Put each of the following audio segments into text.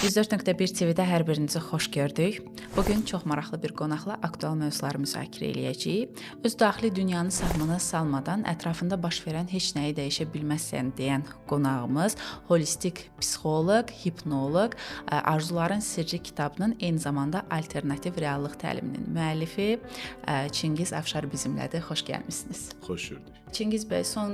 104.1 TV-də hər birinizi xoş gördük. Bugün çox maraqlı bir qonaqla aktual mövzuları müzakirə eləyəcəyik. Öz daxili dünyanı sahmana salmadan ətrafında baş verən heç nəyi dəyişə bilməzsən deyən qonağımız holistik psixoloq, hipnoloq, Arzuların Sirri kitabının eyni zamanda alternativ reallıq təliminin müəllifi Çingiz Afşar bizimlədir. Xoş gəlmisiniz. Xoş gördük. Çingiz bəy, son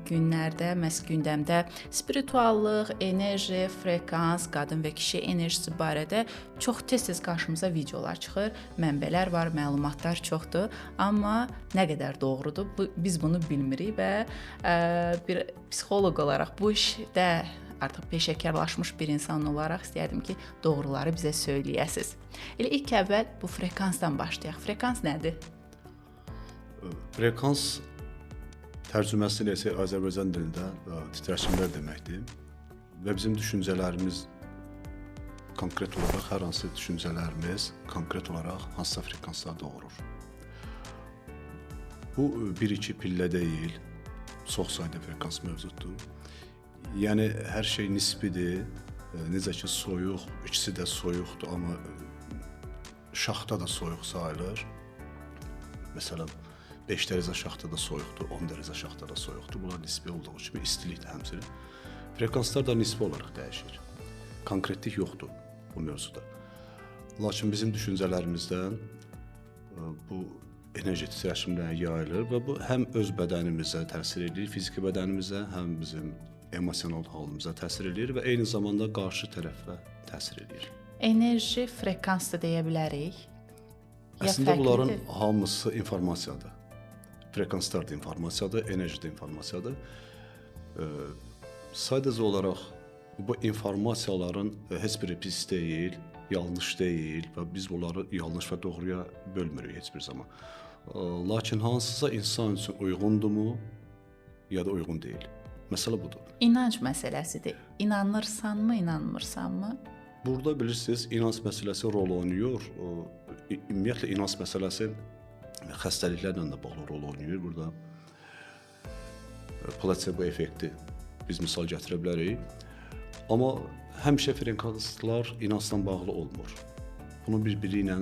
günlərdə məhz gündəmdə spirituallıq, enerji, frekans, qadın və kişi enerjisi barədə çox tez-tez qarşımıza videolar çıxır, mənbələr var, məlumatlar çoxdur, amma nə qədər doğrudur, biz bunu bilmirik və bir psixoloq olaraq bu işdə artıq peşəkarlaşmış bir insan olaraq istərdim ki, doğruları bizə söyləyəsiniz. Elə ilk əvvəl bu frekansdan başlayaq. Frekans nədir? Frekans tərcüməsi ilə isə Azərbaycan dilində titreşimlər deməkdir və bizim düşüncələrimiz konkret olaraq hər hansı düşüncələrimiz konkret olaraq hansısa frekanslar doğurur. Bu bir-iki pillə deyil, çox sayda frekans mövcuddur. Yəni hər şey nisbidir, necə ki soyuq, ikisi də soyuqdur, amma şaxta da soyuq sayılır. Məsələn, 5 dərəcə şaxtada soyuqdur, 10 dərəcə şaxtada soyuqdur. Bunlar nisbi olduğu kimi istilik də həmçinin. Frekanslar da nisbi olaraq dəyişir. Konkretlik yoxdur bu mövzuda. Lakin bizim düşüncələrimizdən bu enerji titreşimləri yayılır və bu həm öz bədənimizə təsir edir, fiziki bədənimizə, həm bizim emosional halımıza təsir edir və eyni zamanda qarşı tərəfə təsir edir. Enerji frekans da deyə bilərik. Əslində bunların hamısı informasiyadır. Frekanslar da informasiyadır, enerji də informasiyadır. Sadəcə olaraq bu informasiyaların heç biri pis deyil, yanlış deyil və biz bunları yanlış və doğruya bölmürük heç bir zaman. Lakin hansısa insan üçün uyğundurmu ya da uyğun deyil. Məsələ budur. İnanc məsələsidir. İnanırsanmı, inanmırsanmı? Burada bilirsiniz, inanc məsələsi rol oynayır. Ümumiyyətlə inanc məsələsi xəstəliklərlə də bağlı rol oynayır. Burada plasebo effekti biz misal gətirə bilərik. Amma həmişə frekanslar inancla bağlı olmur. Bunun bir-biri ilə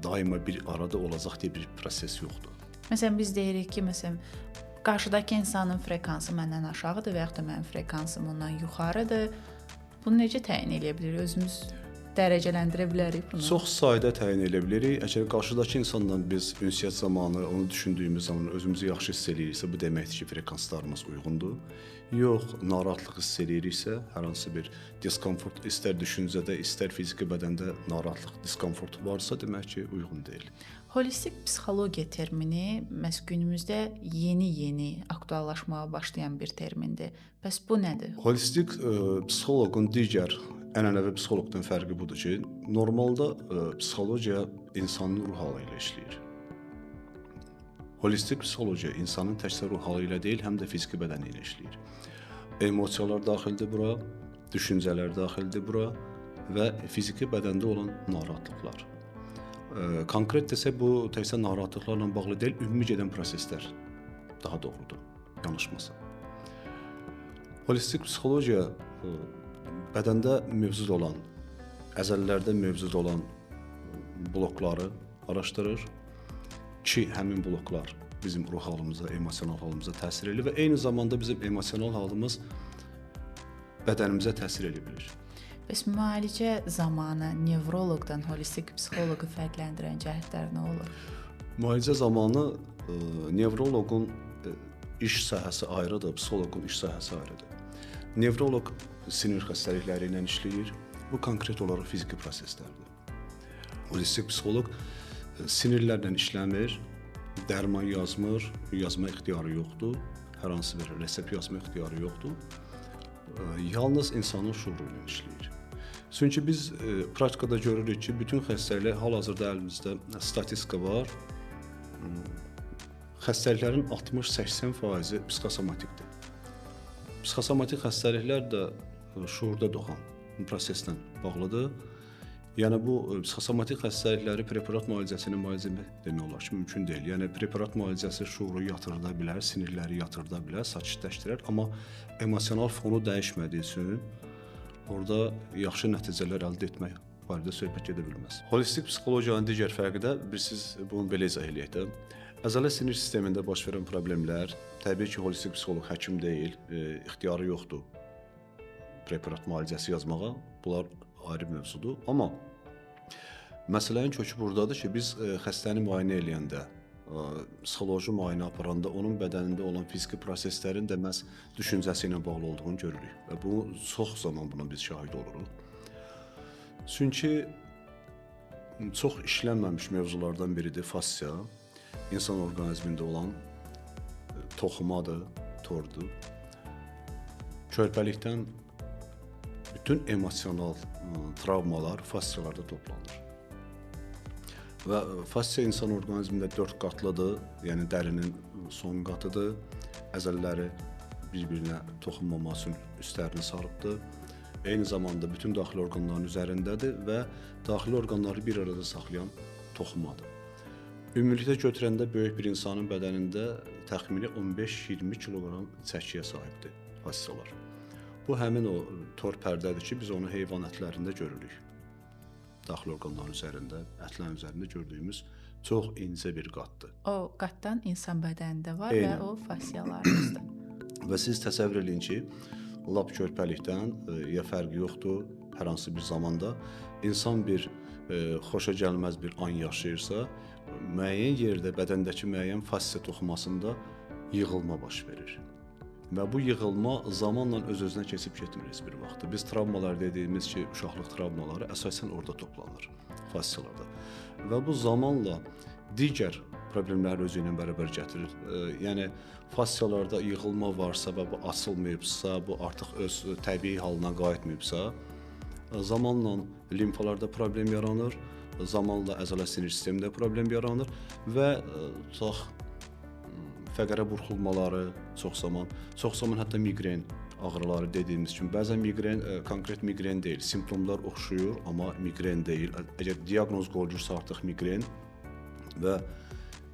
daima bir arada olacaq deyə bir proses yoxdur. Məsələn, biz deyirik ki, qarşıdakı insanın frekansı məndən aşağıdır və yaxud da mənim frekansım ondan yuxarıdır. Bunu necə təyin edə bilirik? Özümüz dərəcələndirə bilərik bunu. Çox sayda təyin edə bilirik. Əgər qarşıdakı insanla biz ünsiyyət zamanı onu düşündüyümüz zaman özümüzü yaxşı hiss ediriksə, bu deməkdir ki, frekanslarımız uyğundur. Yox, narahatlıq hiss ediriksə, hər hansı bir diskomfort, istər düşüncədə, istər fiziki bədəndə narahatlıq, diskomfort varsa, demək ki, uyğun deyil. Holistik psixologiya termini məhz günümüzdə yeni aktuallaşmağa başlayan bir termindir. Bəs bu nədir? Holistik psixoloqun digər ənənəvi psixoloqdan fərqi budur ki, normalda psixologiya insanın ruh halı ilə işləyir. Holistik psixologiya insanın təkcə ruh halı ilə deyil, həm də fiziki bədəni ilə işləyir. Emosiyalar daxildir bura, düşüncələr daxildir bura və fiziki bədəndə olan narahatlıqlar. Konkret desək, bu təkcə narahatlıqlarla bağlı deyil, ümumi gedən proseslər daha doğrudur, yanlışmasa. Holistik psixologiya bədəndə mövcud olan, əzələlərdə mövcud olan blokları araşdırır ki, həmin bloklar bizim ruh halımıza, emosional halımıza təsir edir və eyni zamanda bizim emosional halımız bədənimizə təsir edə bilir. Bəs müalicə zamanı nevroloqdan holistik psixoloqu fərqləndirən cəhətlər nə olur? Müalicə zamanı nevroloqun iş sahəsi ayrıdır, psixoloqun iş sahəsi ayrıdır. Nevroloq sinir xəstəlikləri ilə işləyir. Bu konkret olaraq fiziki proseslərdir. Holistik psixoloq sinirlərlə işləmir, dərman yazmır, yazma ixtiyarı yoxdur, hər hansı bir resept yazma ixtiyarı yoxdur. Yalnız insanın şuuru ilə işləyir. Çünki biz praktikada görürük ki, bütün xəstəliklər hal-hazırda əlimizdə statistika var. Xəstəliklərin 60-80% psixosomatikdir. Psixosomatik xəstəliklər də şuurda doğan proseslə bağlıdır. Yəni bu psixosomatik xəstəlikləri preparat müalicəsi ilə müalicə demək olar ki, mümkün deyil. Yəni preparat müalicəsi şuuru yatırda bilər, sinirləri yatırda bilər, sakitləşdirər, amma emosional fonu dəyişmədiyi üçün orada yaxşı nəticələr əldə etmək barədə söhbət gedə bilməz. Holistik psixologiyanın digər fərqi də siz bunu belə izah eləyək də. Əzələ sinir sistemində baş verən problemlər, təbii ki, holistik psixoloq həkim deyil, ixtiyarı yoxdur preparat müalicəsi yazmağa. Bunlar ayrı mövzudur. Amma məsələnin kökü buradadır ki, biz xəstəni müayinə eləyəndə, psixoloji müayinə aparanda onun bədənində olan fiziki proseslərin də məhz düşüncəsi ilə bağlı olduğunu görürük. Və bu çox zaman buna biz şahid oluruq. Çünki çox işlənməmiş mövzulardan biridir fassia. İnsan orqanizmində olan toxumadır, tordur. Körpəlikdən bütün emosional travmalar fassiyalarda toplanır. Və fassia insan orqanizmində 4 qatlıdır, yəni dərinin son qatıdır. Əzələləri bir-birinə toxunmaması üçün üstlərini sarıbdır. Eyni zamanda bütün daxili orqanların üzərindədir və daxili orqanları bir arada saxlayan toxumadır. Ümumilikdə götürəndə böyük bir insanın bədənində təxmini 15-20 kiloqram çəkiyə sahibdir fassiyalar. Bu həmin o tor pərdədir ki, biz onu heyvan ətlərində görürük. Daxili orqanların üzərində, ətlərin üzərində gördüyümüz çox incə bir qatdır. O qatdan insan bədənində var və o fassiyalarımızdır. Və siz təsəvvür edin ki, lap körpəlikdən ya fərqi yoxdur, hər hansı bir zamanda insan bir xoşa gəlməz bir an yaşayırsa, müəyyən yerdə bədəndəki müəyyən fassiya toxumasında yığılma baş verir. Və bu yığılma zamanla öz-özünə keçib getmir heç bir vaxtda. Biz travmalar dediyimiz ki, uşaqlıq travmaları əsasən orada toplanır, fassiyalarda. Və bu zamanla digər problemləri özü ilə bərabər gətirir. Yəni fassiyalarda yığılma varsa və bu açılmayıbsa, bu artıq öz təbii halına qayıtmayıbsa, zamanla limfalarda problem yaranır, zamanla əzələ sinir sistemində problem yaranır və tutaq fəqərə burxulmaları çox zaman hətta miqren ağrıları dediyimiz kimi, bəzən miqren konkret miqren deyil, simptomlar oxşuyur, amma miqren deyil. Əgər diaqnoz qoyulursa artıq miqren və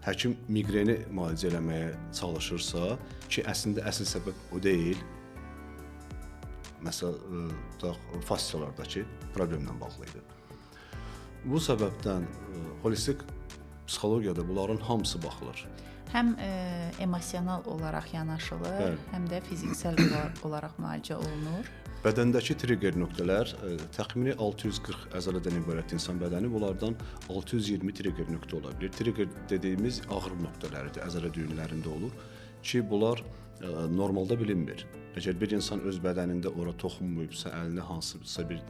həkim miqreni müalicə eləməyə çalışırsa ki, əslində əsl səbəb o deyil. Məsələn, fassiyalardakı problemlə bağlı idi. Bu səbəbdən holistik psixologiyada bunların hamısı baxılır. Həm emosional olaraq yanaşılır, həm də fiziksel olaraq müalicə olunur. Bədəndəki trigger nöqtələr təxmini 640 əzələdən ibarət insan bədəni, bunlardan 620 trigger nöqtə ola bilir. Trigger dediyimiz ağrı nöqtələridir, əzələ düyünlərində olur ki, bunlar normalda bilinmir. Əgər bir insan öz bədənində ora toxunmayıbsa, əlini hansısa bir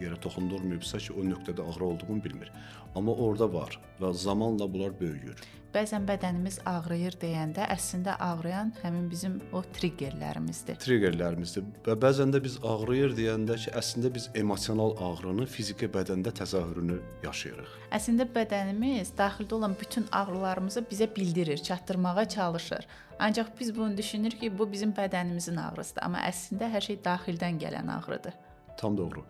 yerə toxundurmayıbsa ki, o nöqtədə ağrı olduğunu bilmir. Amma orada var və zamanla bunlar böyüyür. Bəzən bədənimiz ağrıyır deyəndə əslində ağrıyan həmin bizim o triggerlərimizdir. Triggerlərimizdir və bəzən də biz ağrıyır deyəndə ki, əslində biz emosional ağrının fiziki bədəndə təzahürünü yaşayırıq. Əslində bədənimiz daxildə olan bütün ağrılarımızı bizə bildirir, çatdırmağa çalışır. Ancaq biz bunu düşünürük ki, bu bizim bədənimizin ağrısıdır, amma əslində hər şey daxildən gələn ağrıdır. Tam doğru.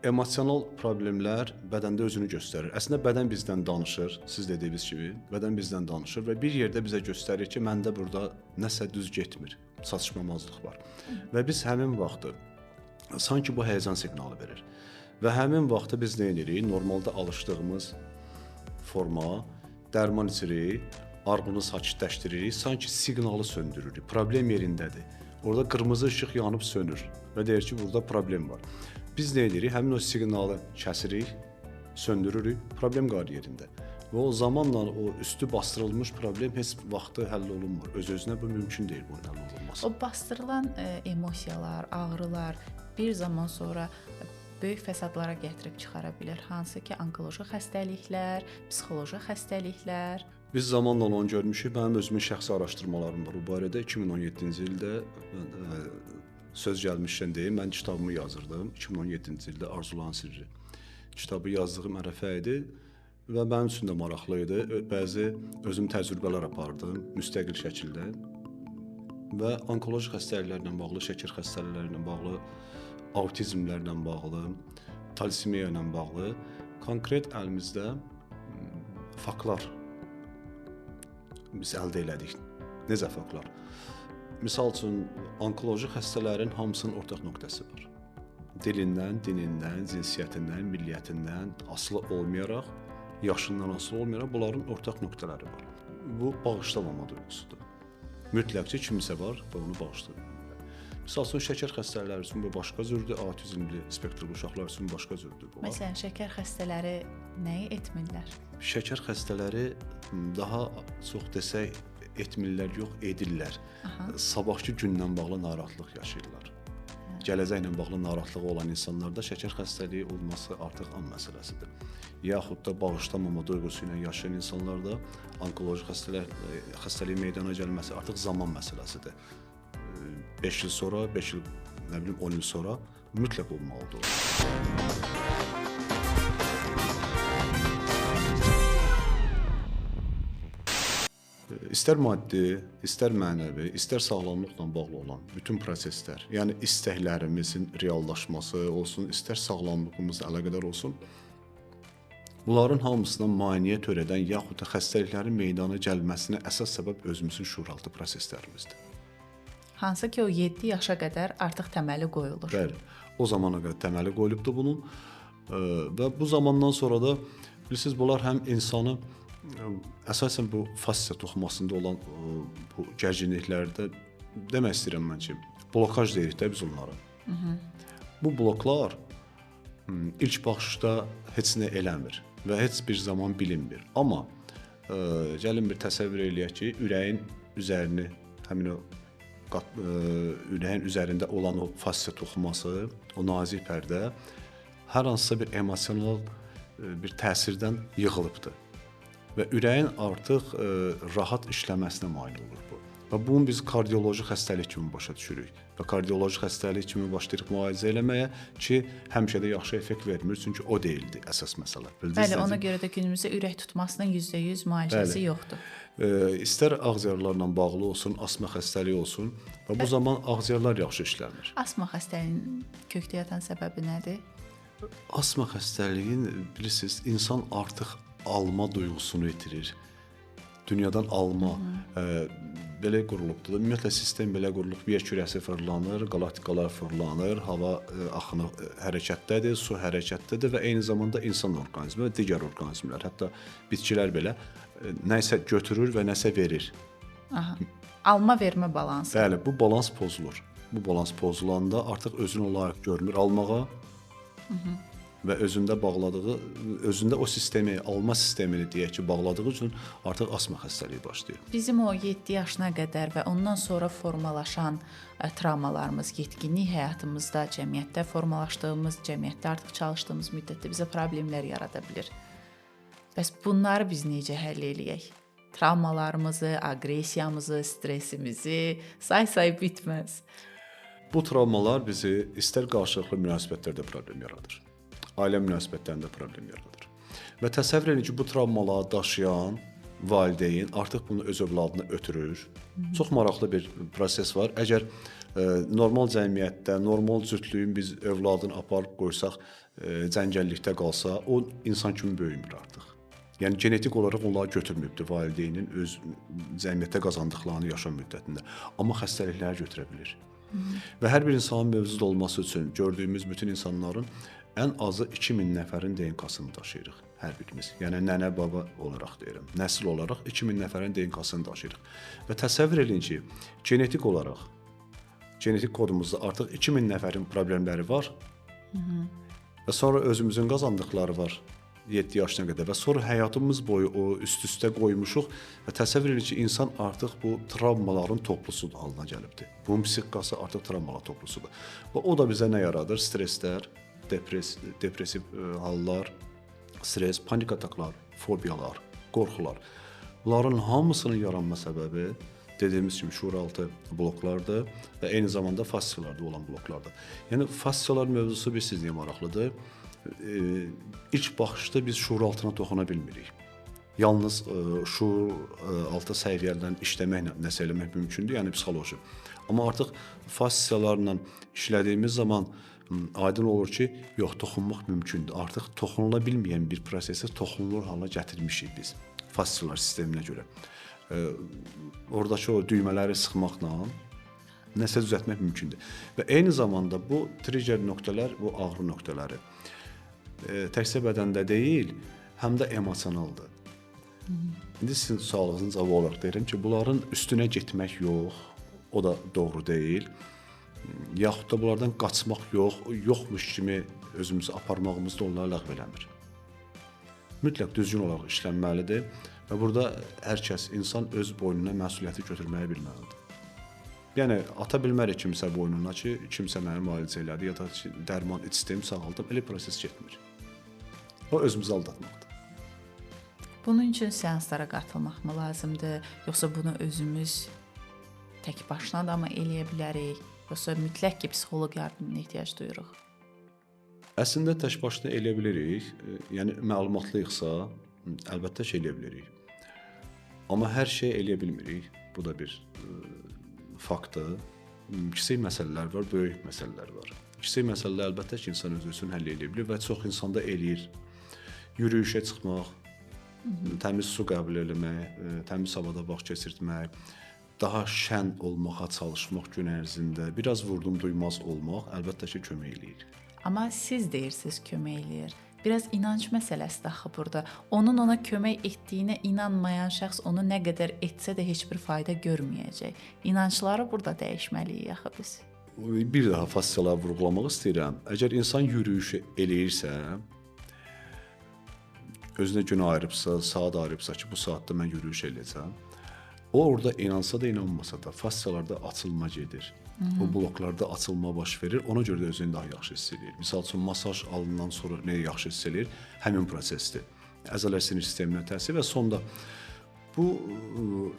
Emosional problemlər bədəndə özünü göstərir. Əslində bədən bizdən danışır, siz dediyiniz kimi, bədən bizdən danışır və bir yerdə bizə göstərir ki, məndə burada nəsə düz getmir, çatışmamazlıq var. Və biz həmin vaxtı sanki bu həyəcan siqnalı verir. Və həmin vaxtı biz nə edirik? Normalda alışdığımız forma, dərman içirik, arğını sakitləşdiririk, sanki siqnalı söndürürük. Problem yerindədir. Orada qırmızı işıq yanıb sönür və deyir ki, burada problem var. Biz nə edirik? Həmin o siqnalı kəsirik, söndürürük, problem qalır yerində. Və o zamanla o üstü bastırılmış problem heç vaxtı həll olunmur. Öz-özünə bu mümkün deyil bunun həll olunması. O bastırılan emosiyalar, ağrılar bir zaman sonra böyük fəsadlara gətirib çıxara bilər. Hansı ki, onkoloji xəstəliklər, psixoloji xəstəliklər. Biz zamanla onu görmüşük. Mənim özümün şəxsi araşdırmalarım var bu barədə. 2017-ci ildə söz gəlmişkən deyim, mən kitabımı yazırdım. 2017-ci ildə Arzuların Sirri kitabı yazdığım ərəfə idi və mənim üçün də maraqlı idi. Bəzi özüm təcrübələr apardım müstəqil şəkildə və onkoloji xəstəliklərlə bağlı, şəkər xəstəliklərlə bağlı, autizmlərlə bağlı, talisemiya ilə bağlı konkret əlimizdə faktlar biz əldə elədik. Necə faktlar? Misal üçün, onkoloji xəstələrin hamısının ortaq nöqtəsi var. dilindən, dinindən, cinsiyyətindən, milliyyətindən asılı olmayaraq, yaşından asılı olmayaraq bunların ortaq nöqtələri var. Bu bağışlamama duyğusudur. Mütləq ki, kimsə var və onu bağışlayır. Misal üçün, şəkər xəstələri üçün bu başqa cürdür, autizmli spektrli uşaqlar üçün başqa cürdür. Məsələn, şəkər xəstələri nəyi etmirlər? Şəkər xəstələri daha çox desək, etmirlər yox, edirlər. Sabahki gündən bağlı narahatlıq yaşayırlar. Gələcəklə bağlı narahatlığı olan insanlarda şəkər xəstəliyi olması artıq an məsələsidir. Yaxud da bağışlamama duyğusu ilə yaşayan insanlarda onkoloji xəstəliyin meydana gəlməsi artıq zaman məsələsidir. 5 il sonra, 5 il, 10 il sonra mütləq olmalıdır. İstər maddi, istər mənəvi, istər sağlamlıqla bağlı olan bütün proseslər, yəni istəklərimizin reallaşması olsun, istər sağlamlığımızla əlaqədar olsun, bunların hamısına maneə törədən yaxud da xəstəliklərin meydana gəlməsinə əsas səbəb özümüzün şuuraltı proseslərimizdir. Hansı ki, o 7 yaşa qədər artıq təməli qoyulur. Bəli, o zamana qədər təməli qoyulubdur bunun və bu zamandan sonra da bilirsiniz, bunlar həm insanı əsasən bu fassia toxumasında olan bu gərginliklərdə demək istəyirəm mən ki, blokaj deyirik də biz onlara. Bu bloklar ilk baxışda heç nə eləmir və heç bir zaman bilinmir. Amma gəlin bir təsəvvür eləyək ki, ürəyin üzərini, həmin o ürəyin üzərində olan o fassia toxuması, o nazik pərdə hər hansısa bir emosional bir təsirdən yığılıbdır. Və ürəyin artıq rahat işləməsinə mane olur bu. Və bunu biz kardioloji xəstəlik kimi başa düşürük. Və kardioloji xəstəlik kimi başlayırıq müalicə eləməyə ki, həmişə də yaxşı effekt vermir, çünki o deyildi əsas məsələ. Bəli, ona görə də günümüzdə ürək tutmasının %100 müalicəsi yoxdur. İstər ağciyərlərlə bağlı olsun, asma xəstəliyi olsun və bu zaman ağciyərlər yaxşı işləmir. Asma xəstəliyinin kökdə yatan səbəbi nədir? Asma xəstəliyin bilirsiniz, insan artıq alma duyğusunu itirir. Dünyadan alma belə qurulubdur. Ümumiyyətlə sistem belə qurulub, yer kürəsi fırlanır, qalaktikalar fırlanır, hava axını hərəkətdədir, su hərəkətdədir və eyni zamanda insan orqanizmi və digər orqanizmlər, hətta bitkilər belə nəsə götürür və nəsə verir. Alma vermə balansı. Bəli, bu balans pozulur. Bu balans pozulanda artıq özünü layiq görmür almağa. Və özündə bağladığı, özündə o sistemi, alma sistemini deyək ki, bağladığı üçün artıq asma xəstəliyi başlayır. Bizim o 7 yaşına qədər və ondan sonra formalaşan travmalarımız, yetkinlik həyatımızda, cəmiyyətdə formalaşdığımız, cəmiyyətdə artıq çalışdığımız müddətdə bizə problemlər yarada bilir. Bəs bunları biz necə həll eləyək? Travmalarımızı, aqressiyamızı, stressimizi say bitməz. Bu travmalar bizi istər qarşılıqlı münasibətlərdə problem yaradır. Ailə münasibətlərində problem yaradır. Və təsəvvür edin ki, bu travmaları daşıyan valideyn artıq bunu öz övladına ötürür. Çox maraqlı bir proses var. Əgər normal cəmiyyətdə, normal cütlüyün biz övladını aparıb qoysaq, cəngəllikdə qalsa, o insan kimi böyümür artıq. Yəni genetik olaraq onları götürməyibdir valideynin öz cəmiyyətdə qazandıqlarını yaşam müddətində. Amma xəstəlikləri götürə bilir. Və hər bir insanın mövcud olması üçün gördüyümüz bütün insanların ən azı 2000 nəfərin DNK-sını daşıyırıq hər birimiz. Yəni nənə, baba olaraq deyirəm. Nəsil olaraq 2000 nəfərin DNK-sını daşıyırıq. Və təsəvvür edin ki, genetik olaraq, genetik kodumuzda artıq 2000 nəfərin problemləri var. Və sonra özümüzün qazandıqları var 7 yaşına qədər və sonra həyatımız boyu o üst-üstə qoymuşuq və təsəvvür edin ki, insan artıq bu travmaların toplusu halına gəlibdir. Bunun psixikası artıq travmalar toplusudur. Və o da bizə nə yaradır? Stresslər, depressiv hallar, stres, panik ataklar, fobiyalar, qorxular. Bunların hamısının yaranma səbəbi dediyimiz kimi şuuraltı bloklardır və eyni zamanda fassiyalarda olan bloklardır. Yəni fassiyalar mövzusu bilirsiniz niyə maraqlıdır? İlk baxışda biz şuuraltına toxuna bilmirik. Yalnız şuuraltı səviyyələrdən işləməklə nəsə eləmək mümkündür, yəni psixoloji. Amma artıq fassiyalarla işlədiyimiz zaman aydın olur ki, yox, toxunmaq mümkündür. Artıq toxunula bilməyən bir prosesi toxunulur hala gətirmişik biz fassiyalar sisteminə görə. Oradakı o düymələri sıxmaqla nəsə düzəltmək mümkündür. Və eyni zamanda bu trigger nöqtələr, bu ağrı nöqtələri təkcə bədəndə deyil, həm də emosionaldır. İndi sizin sualınızın cavabı olaraq deyirəm ki, bunların üstünə getmək yox, o da doğru deyil. Yaxud da bunlardan qaçmaq yoxmuş kimi özümüzü aparmağımız da onları ləğv eləmir. Mütləq düzgün olaraq işlənməlidir və burada hər kəs, insan öz boynuna məsuliyyəti götürməyi bilməlidir. Yəni, ata bilmərik kimsə boynuna ki, kimsə məni müalicə elədi ya da dərman içdim, sağaldım, elə proses getmir. O özümüzü aldatmaqdır. Bunun üçün seanslara qatılmaq mı lazımdır, yoxsa bunu özümüz tək başına da mı eləyə bilərik, yoxsa mütləq ki, psixoloq yardımına ehtiyac duyuruq? Əslində tək başına eləyə bilirik, yəni məlumatlıyıqsa, əlbəttə ki, eləyə bilirik. Amma hər şey eləyə bilmirik, bu da bir faktdır. Kiçik məsələlər var, böyük məsələlər var. Kiçik məsələlər əlbəttə ki, insan özü üçün həll edə bilir və çox insanda eləyir. Yürüyüşə çıxmaq, təmiz su qəbul etmək, təmiz havada vaxt keçirtmək, daha şən olmağa çalışmaq gün ərzində, biraz vurdum duymaz olmaq əlbəttə ki, kömək eləyir. Amma siz deyirsiniz kömək eləyir. Biraz inanc məsələsi də axı burada. Onun ona kömək etdiyinə inanmayan şəxs onu nə qədər etsə də heç bir fayda görməyəcək. İnancları burada dəyişməliyik axı biz. Bir daha fasciyaları vurğulamaq istəyirəm. Əgər insan yürüyüş eləyirsə, özünə gün ayırıbsa, saat ayırıbsa ki, bu saatda mən yürüyüş eləyəcəm, o orada inansa da, inanmasa da fassiyalarda açılma gedir. O bloklarda açılma baş verir, ona görə də özünü daha yaxşı hiss edir. Misal üçün, masaj alından sonra nəyə yaxşı hiss edir? Həmin prosesdir. Əzələ sinir sisteminə təsir və sonda bu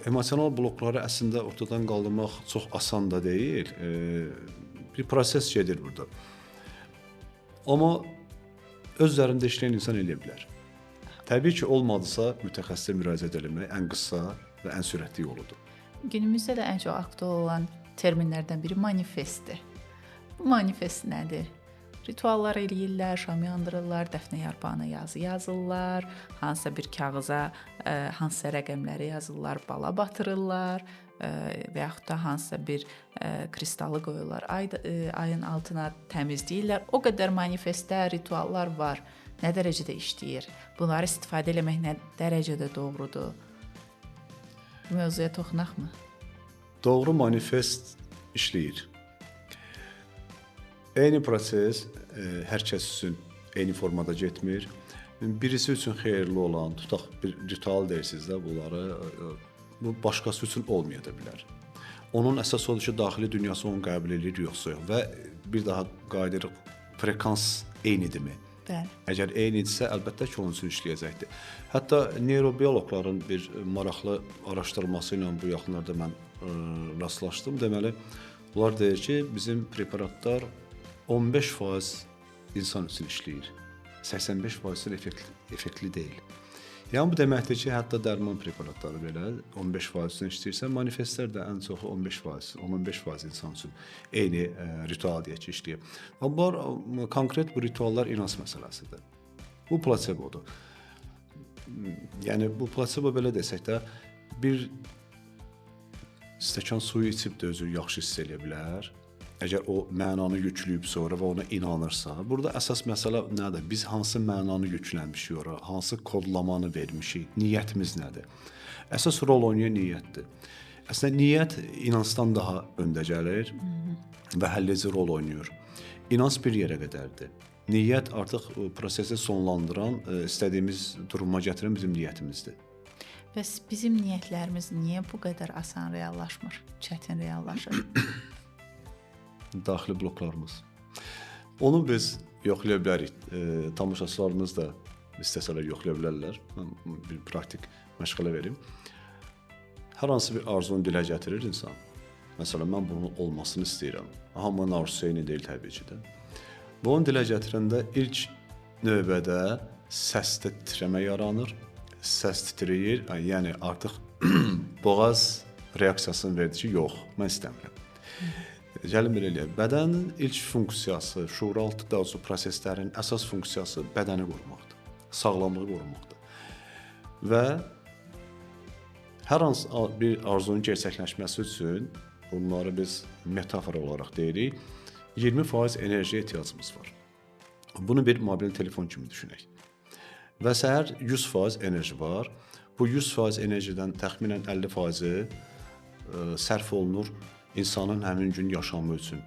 emosional blokları əslində ortadan qaldırmaq çox asan da deyil. Bir proses gedir burada. Amma öz üzərində işləyən insan eləyə bilər. Təbii ki, olmadısa mütəxəssisə müraciət etmək ən qısa və ən sürətli yoludur. Günümüzdə də ən çox aktual olan terminlərdən biri manifestdir. Bu manifest nədir? Rituallar eləyirlər, şam yandırırlar, dəfnə yarpağına yazı yazırlar, hansısa bir kağıza hansısa rəqəmləri yazırlar, bala batırırlar və yaxud da hansısa bir kristalı qoyurlar. Ayın altına təmizləyirlər. O qədər manifestlər, rituallar var. Nə dərəcədə işləyir? Bunları istifadə etmək nə dərəcədə doğrudur? Bu mövzuya toxunaqmı? Doğru manifest işləyir. Eyni proses hər kəs üçün eyni formada getmir. Birisi üçün xeyirli olan, tutaq bir ritual deyirsiniz də bunları, bu başqası üçün olmaya da bilər. Onun əsas odur ki, daxili dünyası onu qəbul edir yoxsa yox və bir daha qayıdırıq, frekans eynidirmi? Bəli. Əgər eynidirsə, əlbəttə ki, onun üçün işləyəcəkdir. Hətta neurobiyoloqların bir maraqlı araşdırması ilə bu yaxınlarda mən rastlaşdım. Deməli, bunlar deyir ki, bizim preparatlar 15% insan üçün işləyir. 85% effektli deyil. Yəni, bu deməkdir ki, hətta dərman preparatları belə 15% işləyirsə, manifestlər də ən çoxu 15% insan üçün eyni ritual deyək ki, işləyir. Amma konkret bu rituallar inanc məsələsidir. Bu plasebodur. Yəni, bu plasebo belə desək də, bir stəkan suyu içib də özü yaxşı hiss eləyə bilər. Əgər o mənanı yükləyib sonra və ona inanırsa, burada əsas məsələ nədir? Biz hansı mənanı yüklənmişik ora, hansı kodlamanı vermişik, niyyətimiz nədir? Əsas rol oynayan niyyətdir. Əslində, niyyət inancdan daha öndə gəlir və həlledici rol oynayır. İnanc bir yerə qədərdir. Niyyət artıq prosesi sonlandıran, istədiyimiz duruma gətirən bizim niyyətimizdir. Bəs bizim niyyətlərimiz niyə bu qədər asan reallaşmır, çətin reallaşır? Daxili bloklarımız. Onu biz yoxlaya bilərik. Tamaşaçılarımız da istəsələr yoxlaya bilərlər. Mən bir praktik məşğələ verim. Hər hansı bir arzunu dilə gətirir insan. Məsələn, mən bunun olmasını istəyirəm. Hamının arzusu eyni deyil təbii ki də. Bu onu dilə gətirəndə ilk növbədə səsdə titrəmə yaranır. Səs titrəyir, yəni artıq boğaz reaksiyasını verdi ki, yox, mən istəmirəm. Gəlin belə eləyək. Bədənin ilk funksiyası, şuuraltı dağısı proseslərin əsas funksiyası bədəni qorumaqdır, sağlamlığı qorumaqdır. Və hər hansı bir arzunun gerçəkləşməsi üçün bunları biz metafora olaraq deyirik, 20% enerjiyə ehtiyacımız var. Bunu bir mobil telefon kimi düşünək. Və səhər 100% enerji var. Bu 100% enerjidən təxminən 50%-i sərf olunur insanın həmin gün yaşamı üçün.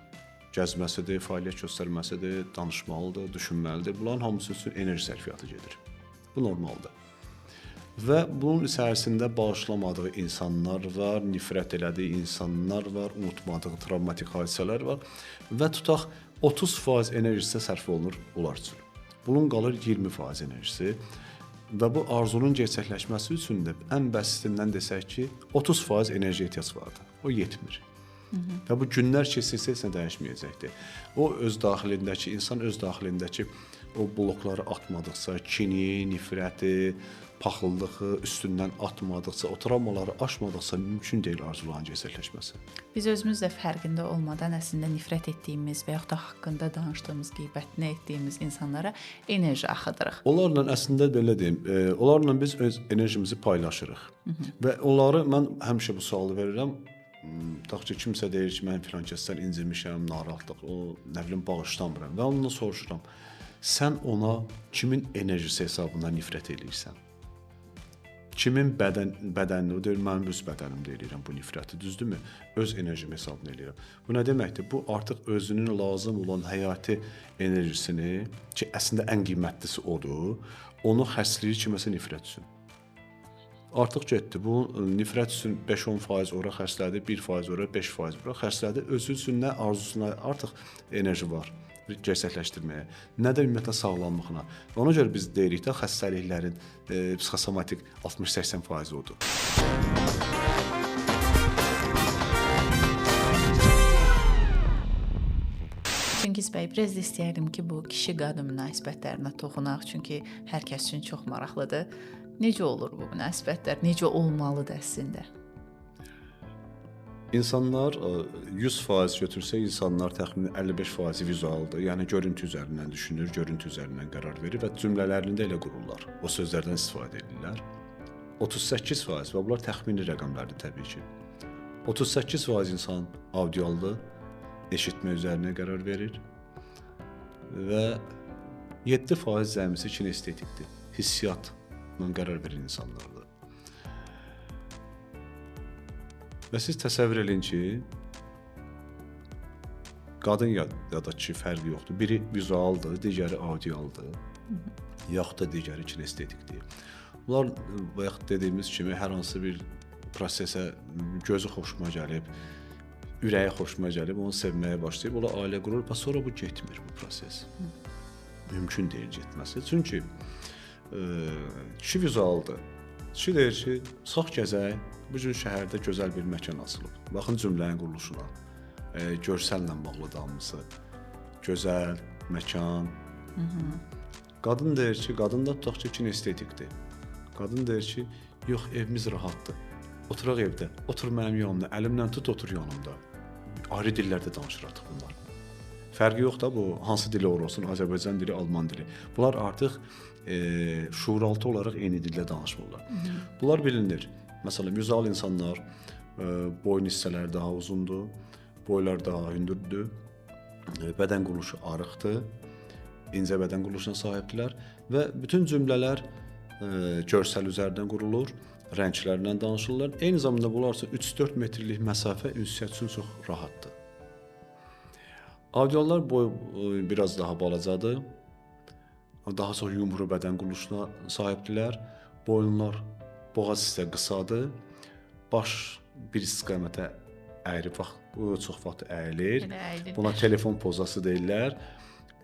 Gəzməsidir, fəaliyyət göstərməsidir, danışmalıdır, düşünməlidir. Bunların hamısı üçün enerji sərfiyyatı gedir. Bu normaldır. Və bunun içərisində bağışlamadığı insanlar var, nifrət elədiyi insanlar var, unutmadığı travmatik hadisələr var və tutaq 30% enerjisi sərf olunur bunlar üçün. Bunun qalır 20% enerjisi və bu arzunun gerçəkləşməsi üçün də ən basitindən desək ki, 30% enerji ehtiyac vardır. O yetmir. Və bu günlər keçirsə heç nə dəyişməyəcəkdir. O öz daxilindəki, insan öz daxilindəki o blokları atmadıqca, kini, nifrəti, paxıllığı üstündən atmadıqca, o travmaları aşmadıqca mümkün deyil arzuların gerçəkləşməsi. Biz özümüz də fərqində olmadan əslində nifrət etdiyimiz və yaxud da haqqında danışdığımız, qeybətini etdiyimiz insanlara enerji axıdırıq. Onlarla əslində belə deyim, onlarla biz öz enerjimizi paylaşırıq. Və onları mən həmişə bu sualı verirəm. Tutaq ki, kimsə deyir ki, mən filan kəsdən incirmişəm, narahatlıq, o nə bilim bağışlamıram və ondan soruşuram. Sən ona kimin enerjisi hesabından nifrət eləyirsən? Kimin bədənini, o deyir, mənim öz bədənimdə eləyirəm bu nifrəti, düzdürmü? Öz enerjim hesabını eləyirəm. Bu nə deməkdir? Bu artıq özünün lazım olan həyati enerjisini, ki əslində ən qiymətlisi odur, onu xərcləyir kiməsə nifrət üçün. Artıq getdi. Bu nifrət üçün 5-10% ora xərclədi, 1% ora, 5% ora xərclədi. Özü üçün nə arzusuna artıq enerji var gerçəkləşdirməyə, nə də ümumiyyətlə sağlamlığına. Ona görə biz deyirik də xəstəliklərin psixosomatik 60-80% odur. Çingiz bəy, biraz da istəyərdim ki, bu kişi-qadın münasibətlərinə toxunaq, çünki hər kəs üçün çox maraqlıdır. Necə olur bu münasibətlər? Necə olmalıdır əslində? İnsanlar 100% götürsək, insanlar təxminən 55% vizualdır. Yəni görüntü üzərindən düşünür, görüntü üzərindən qərar verir və cümlələrini də elə qururlar. O sözlərdən istifadə edirlər. 38% və bunlar təxmini rəqəmlərdir təbii ki. 38% insan audialdır, eşitmə üzərinə qərar verir və 7% cəmisi kinestetikdir, hissiyatla qərar verən insanlardır. Və siz təsəvvür edin ki, qadın ya da kişi fərqi yoxdur. Biri vizualdır, digəri audialdır, yaxud da digəri kinestetikdir. Bunlar bayaq dediyimiz kimi hər hansı bir prosesə gözü xoşuma gəlib, ürəyi xoşuma gəlib, onu sevməyə başlayıb, ola ailə qurur və sonra bu getmir bu proses. Mümkün deyil getməsi. Çünki kişi vizualdır. Kişi deyir ki, sağ gəzək, bu gün şəhərdə gözəl bir məkan açılıb. Baxın cümlənin quruluşuna, görsəllə bağlıdır hamısı. Gözəl, məkan. Qadın deyir ki, qadın da tutaq ki, kinestetikdir. Qadın deyir ki, yox, evimiz rahatdır. Oturaq evdə, otur mənim yanımda, əlimlə tut, otur yanımda. Ayrı dillərdə danışır artıq bunlar. Fərqi yox da bu, hansı dili olsun, Azərbaycan dili, Alman dili. Bunlar artıq şuuraltı olaraq eyni dildə danışmırlar. Bunlar bilinir. Məsələn, vizual insanlar boyun hissələri daha uzundur, boylar daha hündürdür, bədən quruluşu arıqdır, incə bədən quruluşuna sahibdirlər və bütün cümlələr görsəl üzərindən qurulur, rənglərlə danışırlar. Eyni zamanda bunlar üçün 3-4 metrlik məsafə ünsiyyət üçün çox rahatdır. Audiallar boy biraz daha balacadır, daha çox yumru bədən quruluşuna sahibdirlər, boyunlar boğaz hissə qısadır, baş bir istiqamətə əyri çox vaxt əyilir. Buna telefon pozası deyirlər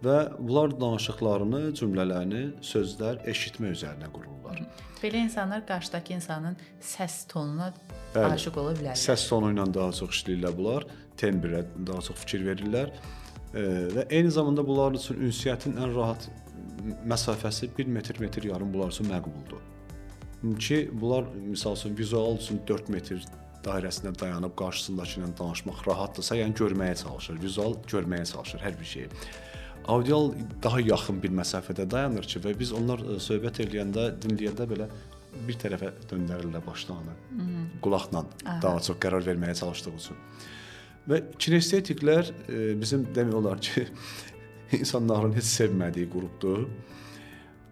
və bunlar danışıqlarını, cümlələrini, sözlər eşitmə üzərinə qururlar. Belə insanlar qarşıdakı insanın səs tonuna aşiq ola bilərlər. Səs tonu ilə daha çox işləyirlər bunlar, tembrə daha çox fikir verirlər və eyni zamanda bunlar üçün ünsiyyətin ən rahat məsafəsi 1 metr yarım bunlar üçün məqbuldur. Ki, bunlar misal üçün vizual üçün 4 metr dairəsində dayanıb qarşısındakı ilə danışmaq rahatdırsa, yəni görməyə çalışır, vizual görməyə çalışır hər bir şeyi. Audial daha yaxın bir məsafədə dayanır ki və biz onlar söhbət eləyəndə, dinləyəndə belə bir tərəfə döndərirlər başlarını, qulaqla daha çox qərar verməyə çalışdığı üçün. Və kinestetiklər bizim demək olar ki, insanların heç sevmədiyi qrupdur.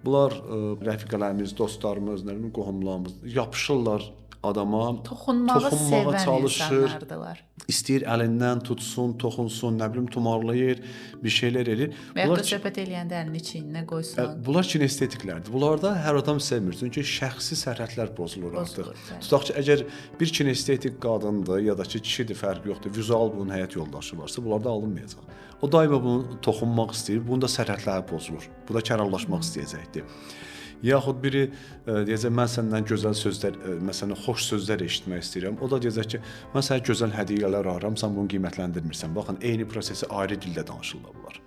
Bunlar rəfiqələrimiz, dostlarımız, nə bilim qohumlarımız yapışırlar adama, toxunmağı sevən çalışır. insanlardılar. İstəyir əlindən tutsun, toxunsun, nə bilim tumarlayır, bir şeylər edir. Və ya da söhbət eləyəndə əlini çiyninə qoysun. Bunlar kinestetiklərdir. Bunlarda hər adam sevmir. Çünki şəxsi sərhədlər pozulur artıq. Tutaq ki, əgər bir kinestetik qadındır ya da ki, kişidir, fərqi yoxdur, vizual bunun həyat yoldaşı varsa, bunlarda alınmayacaq. O daima bunu toxunmaq istəyir, bunda sərhədlər pozulur. Bu da kənarlaşmaq istəyəcəkdir. Yaxud biri deyəcək, mən səndən gözəl sözlər, məsələn, xoş sözlər eşitmək istəyirəm. O da deyəcək ki, mən sənə gözəl hədiyyələr arıram, sən bunu qiymətləndirmirsən. Baxın, eyni prosesi ayrı dildə danışırlar bunlar.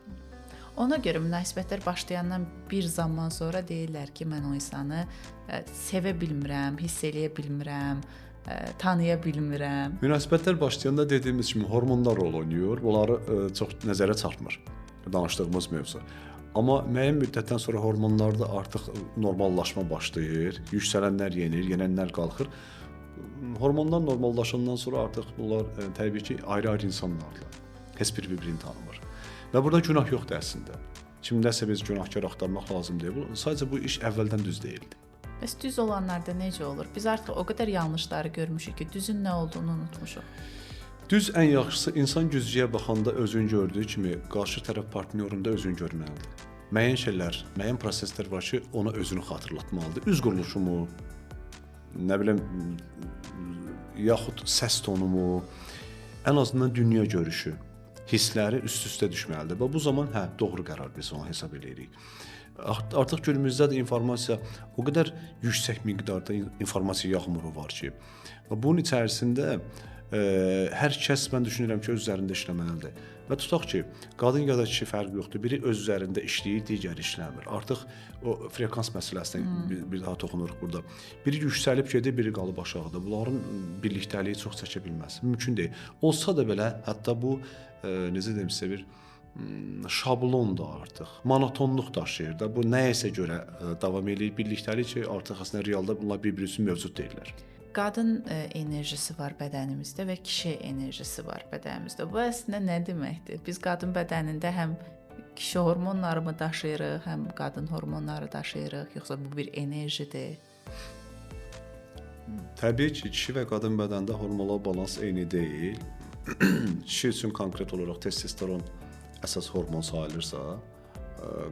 Ona görə münasibətlər başlayandan bir zaman sonra deyirlər ki, mən o insanı sevə bilmirəm, hiss eləyə bilmirəm, tanıya bilmirəm. Münasibətlər başlayanda dediyimiz kimi hormonlar rol oynayır. Bunları çox nəzərə çarpmır danışdığımız mövzu. Amma müəyyən müddətdən sonra hormonlarda artıq normallaşma başlayır, yüksələnlər yenir, yenənlər qalxır. Hormonlar normallaşandan sonra artıq bunlar təbii ki, ayrı-ayrı insanlardır. Heç biri bir-birini tanımır. Və burada günah yoxdur əslində. Kimdəsə biz günahkar axtarmaq lazım deyil. Sadəcə bu iş əvvəldən düz deyildi. Bəs düz olanlarda necə olur? Biz artıq o qədər yanlışları görmüşük ki, düzün nə olduğunu unutmuşuq. Düz ən yaxşısı insan güzgüyə baxanda özünü gördüyü kimi qarşı tərəf partnyorunda özünü görməlidir. Müəyyən şeylər, müəyyən proseslər var ki, ona özünü xatırlatmalıdır. Üz quruluşumu, nə bilim, yaxud səs tonumu, ən azından dünya görüşü, hissləri üst-üstə düşməlidir. Və bu zaman doğru qərar biz ona hesab edirik. Artıq günümüzdə də informasiya o qədər yüksək miqdarda informasiya yağmuru var ki, və bunun içərisində hər kəs mən düşünürəm ki, öz üzərində işləməlidir. Və tutaq ki, qadın ya da kişi fərqi yoxdur. Biri öz üzərində işləyir, digəri işləmir. Artıq o frekans məsələsinə bir daha toxunuruq burada. Biri yüksəlib gedir, biri qalıb aşağıda. Bunların birlikdəliyi çox çəkə bilməz. Mümkün deyil. Olsa da belə, hətta bu necə deyim sizə bir şablondur artıq. Monotonluq daşıyır da. Bu nəyəsə görə davam edir. Birlikdəlik ki, artıq əslində realda bunlar bir-biri üçün mövcud deyillər. Qadın enerjisi var bədənimizdə və kişi enerjisi var bədənimizdə. Bu əslində nə deməkdir? Biz qadın bədənində həm kişi hormonlarını daşıyırıq, həm qadın hormonları daşıyırıq, yoxsa bu bir enerjidir? Təbii ki, kişi və qadın bədəndə hormonal balans eyni deyil. Kişi üçün konkret olaraq testosteron əsas hormon sayılırsa,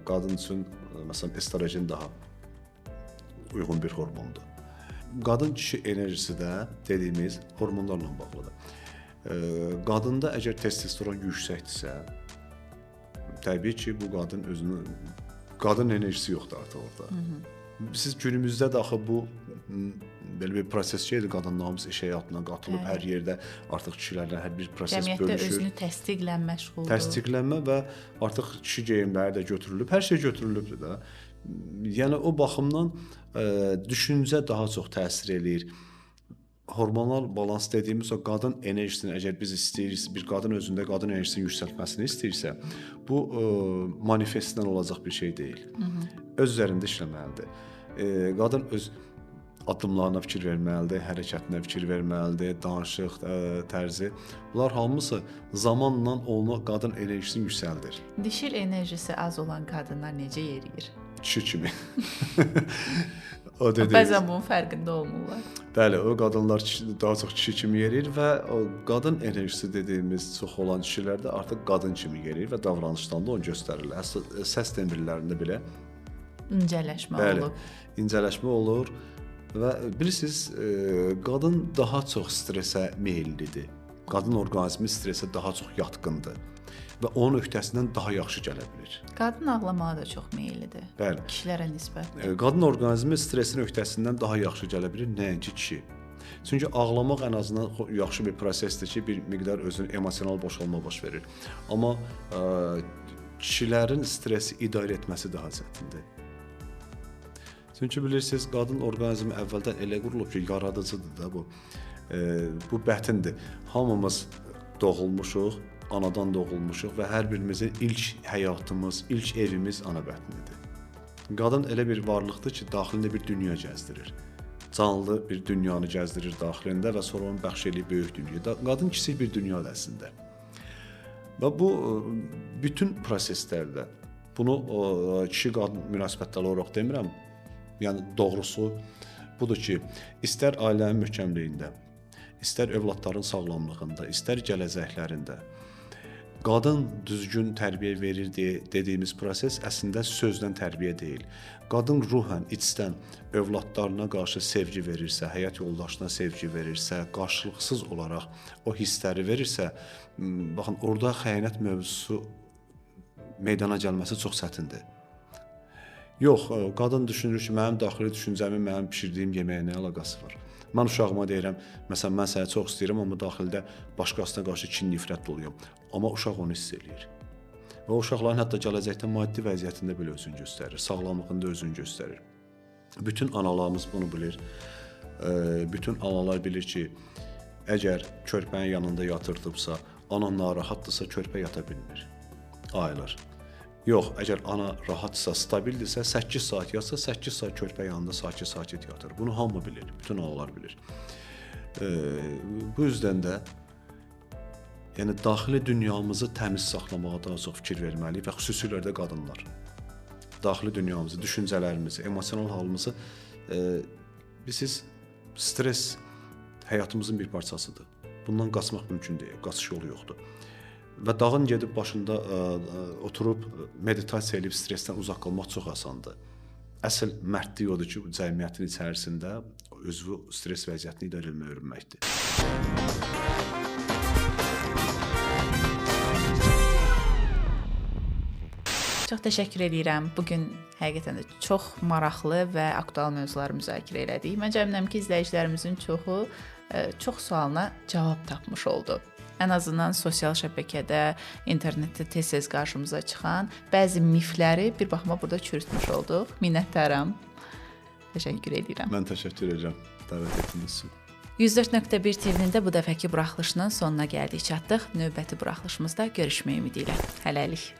qadın üçün məsələn estrogen daha uyğun bir hormondur. Qadın-kişi enerjisi də dediyimiz hormonlarla bağlıdır. Qadında əgər testosteron yüksəkdirsə, təbii ki, bu qadın qadın enerjisi yoxdur artıq orada. Siz günümüzdə də axı bu belə bir proses şeydir, qadınlarımız iş həyatına qatılıb, hər yerdə artıq kişilərlə hər bir proses bölüşür. Cəmiyyətdə özünü təsdiqlən məşğuldur. Təsdiqlənmə və artıq kişi geyimləri də götürülüb, hər şey götürülübdür da. Yəni o baxımdan düşüncə daha çox təsir eləyir. Hormonal balans dediyimiz o qadın enerjisini əgər biz istəyirik, bir qadın özündə qadın enerjisini yüksəltməsini istəyirsə, bu manifestdən olacaq bir şey deyil. Öz üzərində işləməlidir. Qadın öz addımlarına fikir verməlidir, hərəkətinə fikir verməlidir, danışıq tərzi. Bunlar hamısı zamanla onu qadın enerjisini yüksəldir. Dişil enerjisi az olan qadınlar necə yeriyir? Kişi kimi. Bəzən bunun fərqində olmurlar. Bəli, o qadınlar daha çox kişi kimi yeriyir və o qadın enerjisi dediyimiz çox olan kişilərdə artıq qadın kimi yeriyir və davranışlarında onu göstərirlər. Səs tembrlərində belə incələşmə olur. İncələşmə olur və bilirsiniz, qadın daha çox stressə meyllidir. Qadın orqanizmi stressə daha çox yatqındır və onun öhdəsindən daha yaxşı gələ bilir. Qadın ağlamağa da çox meyllidir. Bəli. Kişilərə nisbət. Qadın orqanizmi stressin öhdəsindən daha yaxşı gələ bilir, nəinki kişi. Çünki ağlamaq ən azından yaxşı bir prosesdir ki, bir miqdar özünün emosional boşalma baş verir. Amma kişilərin stresi idarə etməsi daha çətindir. Çünki bilirsiniz, qadın orqanizmi əvvəldən elə qurulub ki, yaradıcıdır da bu. Bu bətindir. Hamımız doğulmuşuq, anadan doğulmuşuq və hər birimizin ilk həyatımız, ilk evimiz ana bətnidir. Qadın elə bir varlıqdır ki, daxilində bir dünya gəzdirir. canlı bir dünyanı gəzdirir daxilində və sonra onu bəxş eləyir böyük dünyaya. Qadın kiçik bir dünyadır əslində. Və bu bütün proseslərdə bunu kişi-qadın münasibətləri olaraq demirəm. Yəni doğrusu budur ki, istər ailənin möhkəmliyində, istər övladların sağlamlığında, istər gələcəklərində qadın düzgün tərbiyə verir dediyimiz proses əslində sözdən tərbiyə deyil. Qadın ruhən, içdən övladlarına qarşı sevgi verirsə, həyat yoldaşına sevgi verirsə, qarşılıqsız olaraq o hissləri verirsə, baxın, orada xəyanət mövzusu meydana gəlməsi çox çətindir. Yox, qadın düşünür ki, mənim daxili düşüncəmin, mənim bişirdiyim yeməyə nə əlaqəsi var? Mən uşağıma deyirəm, məsələn, mən səni çox istəyirəm, amma daxildə başqasına qarşı kin nifrət doluyam. Amma uşaq onu hiss eləyir. Və uşaqların hətta gələcəkdə maddi vəziyyətində belə özünü göstərir, sağlamlığında özünü göstərir. Bütün analarımız bunu bilir. Bütün analar bilir ki, əgər körpənin yanında yatırdıbsa, ana narahatdırsa, körpə yata bilmir. Ayılır. Yox, əgər ana rahatsa, stabildirsə, 8 saat yatsa, 8 saat körpə yanında sakit-sakit yatır. Bunu hamı bilir, bütün analar bilir. Bu yüzdən də yəni daxili dünyamızı təmiz saxlamağa daha çox fikir verməliyik və xüsusilə də qadınlar. Daxili dünyamızı, düşüncələrimizi, emosional halımızı biz stres həyatımızın bir parçasıdır. Bundan qaçmaq mümkün deyil, qaçış yolu yoxdur. Və dağın gedib başında oturub meditasiya edib stressdən uzaq qalmaq çox asandır. Əsl mərdlik odur ki, cəmiyyətin içərisində özünü stres vəziyyətini idarə etməyi öyrənməkdir. Çox təşəkkür edirəm. Bugün həqiqətən də çox maraqlı və aktual mövzuları müzakirə elədik. Məncə əminəm ki, izləyicilərimizin çoxu çox sualına cavab tapmış oldu. Ən azından sosial şəbəkədə, internetdə tez-tez qarşımıza çıxan bəzi mifləri bir baxıma burada çürütmüş olduq. Minnətdaram. Təşəkkür edirəm. Mən təşəkkür edirəm dəvət etdiyiniz üçün. 104.1 TV-nin də bu dəfəki buraxılışının sonuna gəldik, çatdıq. Növbəti buraxılışımızda görüşmək ümidi ilə. Hələlik.